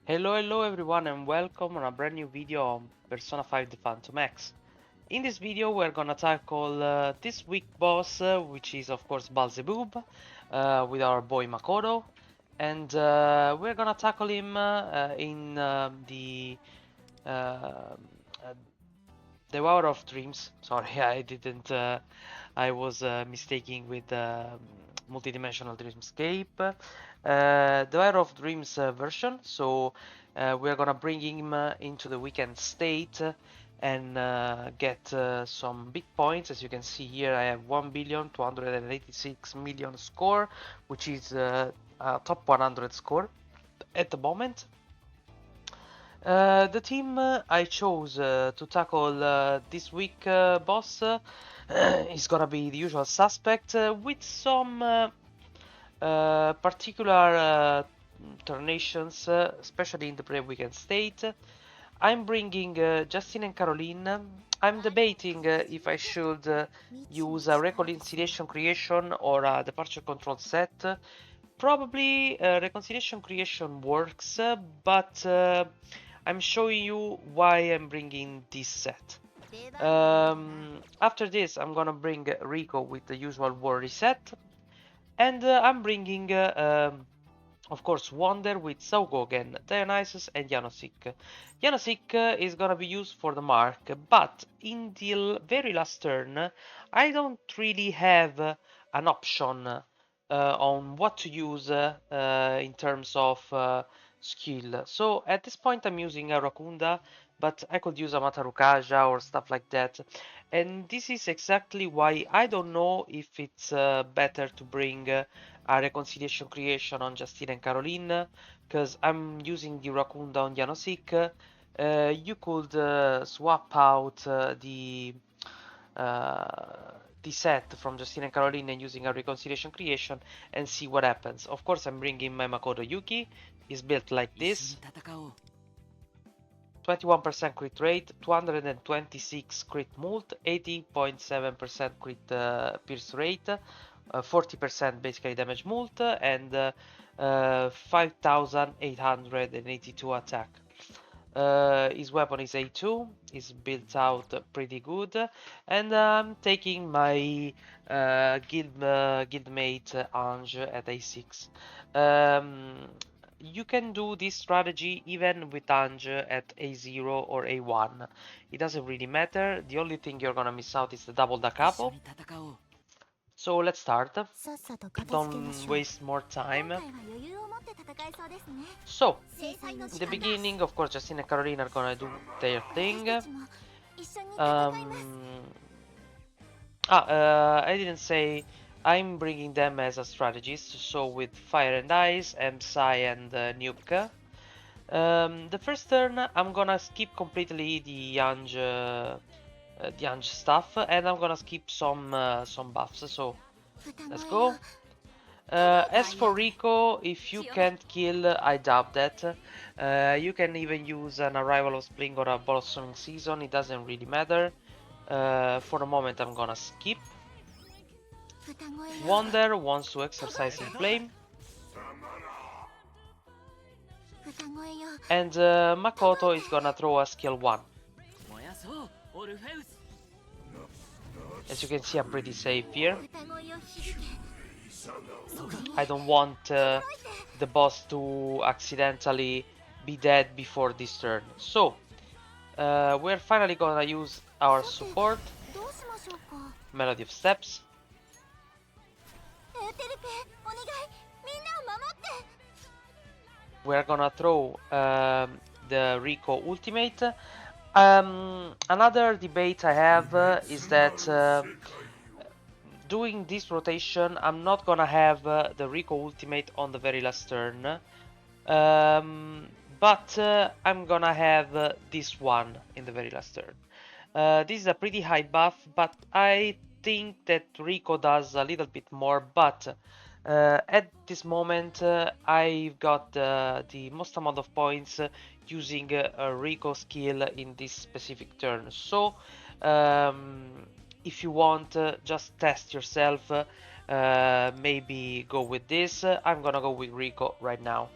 Hello everyone and welcome on a brand new video on Persona 5 The Phantom X. In this video we're gonna tackle this week boss, which is of course Baal Zebul, with our boy Makoto. And we're gonna tackle him in the uh, Devourer of Dreams. Sorry, I didn't. I was mistaking with multidimensional dreamscape. Devourer of Dreams version. So we're gonna bring him into the weekend state and get some big points. As you can see here, I have 1,286,000,000 score, which is a top 100 score at the moment. The team I chose to tackle this week boss is gonna be the usual suspect with some particular turnations, especially in the pre-weekend state. I'm bringing Justin and Caroline. I'm debating if I should use a reconciliation creation or a departure control set. Probably reconciliation creation works, but I'm showing you why I'm bringing this set. After this, I'm gonna bring Rico with the usual war reset, and I'm bringing, of course, Wonder with Saugogen, Dionysus, and Janosik. Janosik is gonna be used for the mark, but in the very last turn, I don't really have an option on what to use in terms of skill. So at this point I'm using a Rakunda, but I could use a Matarukaja or stuff like that. And this is exactly why I don't know if it's better to bring a reconciliation creation on Justine and Caroline, because I'm using the Rakunda on Janosik. You could swap out the set from Justine and Caroline and using a reconciliation creation and see what happens. Of course, I'm bringing my Makoto Yuki. It's built like this. 21% crit rate, 226 crit mult, 80.7% crit pierce rate, 40% basically damage mult, and 5,882 attack. His weapon is A2, is built out pretty good, and I'm taking my guildmate Ange at A6. You can do this strategy even with Ange at A0 or A1. It doesn't really matter. The only thing you're gonna miss out is the double da capo. So let's start. Don't waste more time. So, in the beginning, of course, Justine and Caroline are gonna do their thing. I didn't say I'm bringing them as a strategist, so with Fire and Ice, Psy and Nuke. The first turn, I'm gonna skip completely the Ange stuff, and I'm gonna skip some buffs. So let's go. As for Rico, if you can't kill, I doubt that. You can even use an Arrival of Spring or a Blossoming Season, it doesn't really matter. For the moment, I'm gonna skip. Wonder wants to exercise in flame. And Makoto is gonna throw a skill 1. As you can see, I'm pretty safe here. I don't want the boss to accidentally be dead before this turn. So, we're finally gonna use our support, Melody of Steps. We're gonna throw the Rico ultimate. Another debate I have is that doing this rotation, I'm not gonna have the Rico ultimate on the very last turn, but I'm gonna have this one in the very last turn. This is a pretty high buff, but I think that Rico does a little bit more, but at this moment I've got the most amount of points using a Rico skill in this specific turn. So if you want, just test yourself, maybe go with this. I'm gonna go with Rico right now.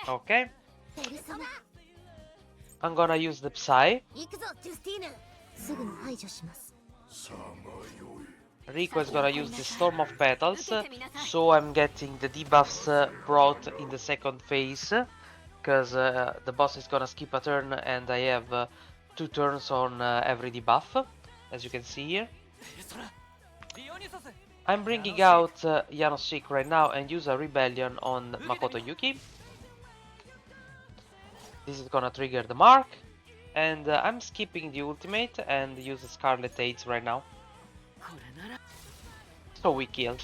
Okay. I'm gonna use the Psy. Rico is gonna use the Storm of Petals, so I'm getting the debuffs brought in the second phase, because the boss is gonna skip a turn and I have 2 turns on every debuff, as you can see here. I'm bringing out Yanosik right now and use a Rebellion on Makoto Yuki. This is gonna trigger the mark, and I'm skipping the ultimate and use the Scarlet Aids right now. So we killed.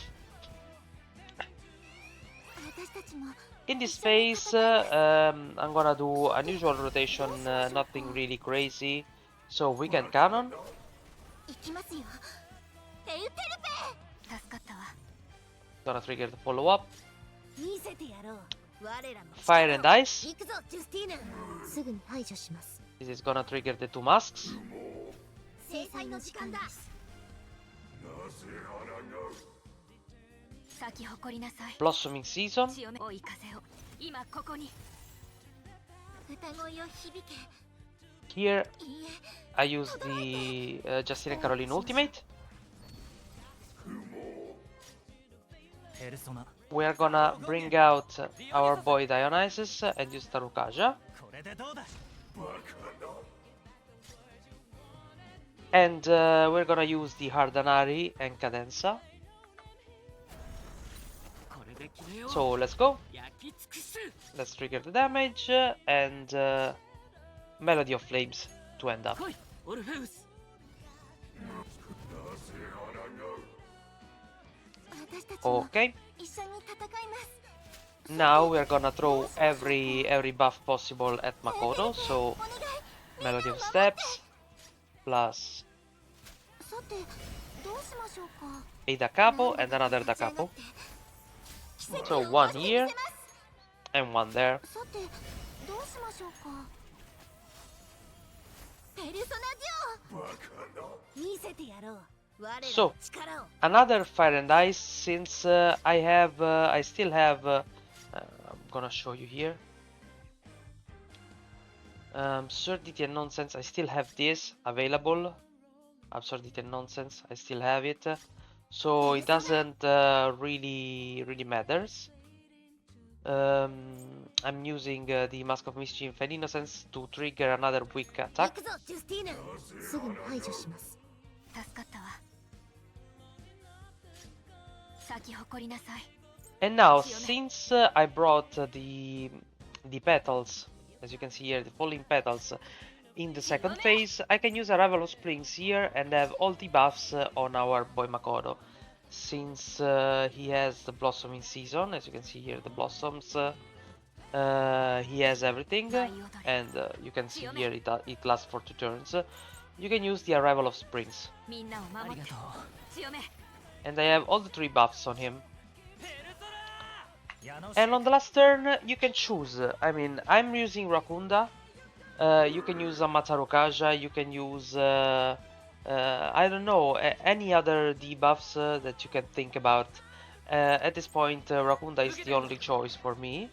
In this phase, I'm gonna do unusual rotation, nothing really crazy, so we can cannon. Gonna trigger the follow-up. Fire and Ice. This is gonna trigger the 2 masks. Blossoming Season. Here I use the Justine and Caroline ultimate. We are gonna bring out our boy Dionysus and use Tarukaja. And we're gonna use the Hardanari and Cadenza. So let's go. Let's trigger the damage and Melody of Flames to end up. Okay. Now we are gonna throw every buff possible at Makoto, so Melody of Steps plus a Da Capo and another Da Capo. So 1 here and 1 there. So another Fire and Ice, since I still have I'm gonna show you here. Absurdity and Nonsense, I still have this available. Absurdity and Nonsense, I still have it. So it doesn't really matters. I'm using the Mask of Mischief and Innocence to trigger another weak attack. And now, since I brought the petals, as you can see here, the falling petals, in the second phase, I can use Arrival of Springs here and have all the buffs on our boy Makoto. Since he has the Blossoming Season, as you can see here, the blossoms, he has everything, and you can see here it lasts for 2 turns. You can use the Arrival of Springs. And I have all the 3 buffs on him. And on the last turn, you can choose. I mean, I'm using Rakunda. You can use Amatarukaja, you can use, I don't know, any other debuffs that you can think about. At this point, Rakunda is the only choice for me.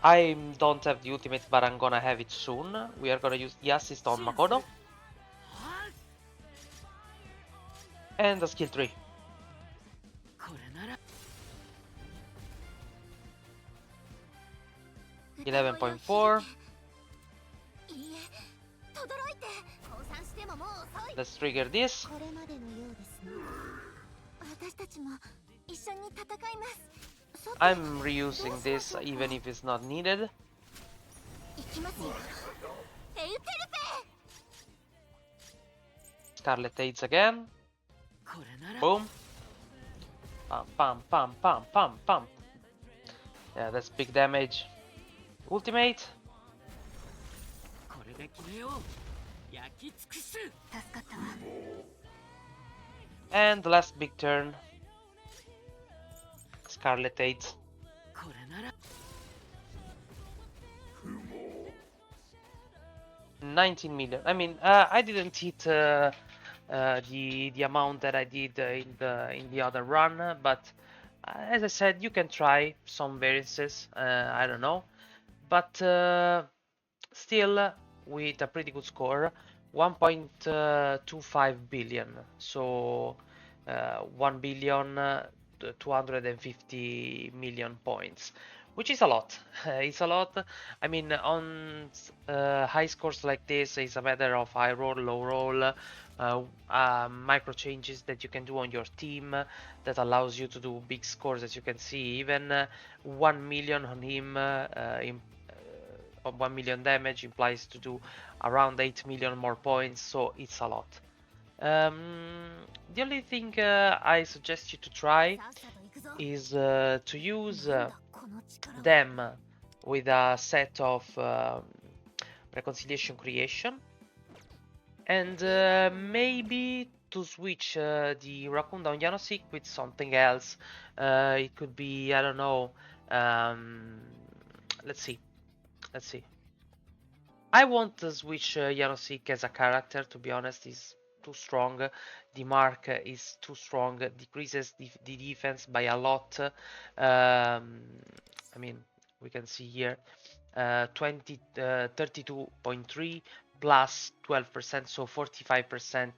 I don't have the ultimate, but I'm gonna have it soon. We are gonna use the assist on Makoto. And the skill tree. 11.4. Let's trigger this. I'm reusing this even if it's not needed. Scarlet Aids again. Boom. Pam pam pam pam pam pam. Yeah, that's big damage. Ultimate. And the last big turn. Scarlet Aids. $19 million. I mean, I didn't hit the amount that I did in the other run, but as I said, you can try some variances. I don't know, but still with a pretty good score, 1.25 billion. So 1 billion 250 million points, which is a lot. It's a lot. I mean, on high scores like this, it's a matter of high roll, low roll, micro changes that you can do on your team that allows you to do big scores. As you can see, even 1 million on him of 1 million damage implies to do around 8 million more points, so it's a lot. The only thing I suggest you to try is to use them with a set of reconciliation creation, and maybe to switch the Raccoon down Janosik with something else. It could be, I don't know, let's see. I want to switch Janosik as a character, to be honest. He's too strong. The mark is too strong, decreases the defense by a lot. I mean, we can see here 32.3 plus 12%, so 45%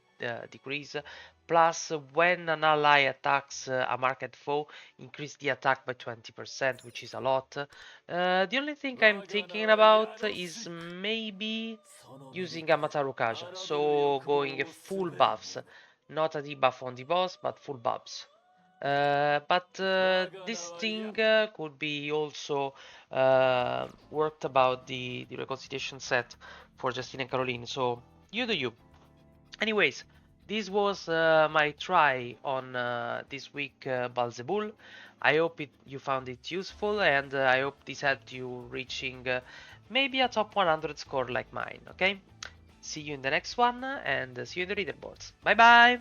decrease. Plus, when an ally attacks a marked foe, increase the attack by 20%, which is a lot. The only thing I'm thinking about is maybe using a Mataru Kaja, so going full buffs, not a debuff on the boss, but full buffs. But this thing could be also worked about the reconciliation set for Justine and Caroline, so you do you. Anyways, this was my try on this week Baal Zebul. I hope you found it useful, and I hope this helped you reaching maybe a top 100 score like mine, okay? See you in the next one, and see you in the leaderboards. Bye bye!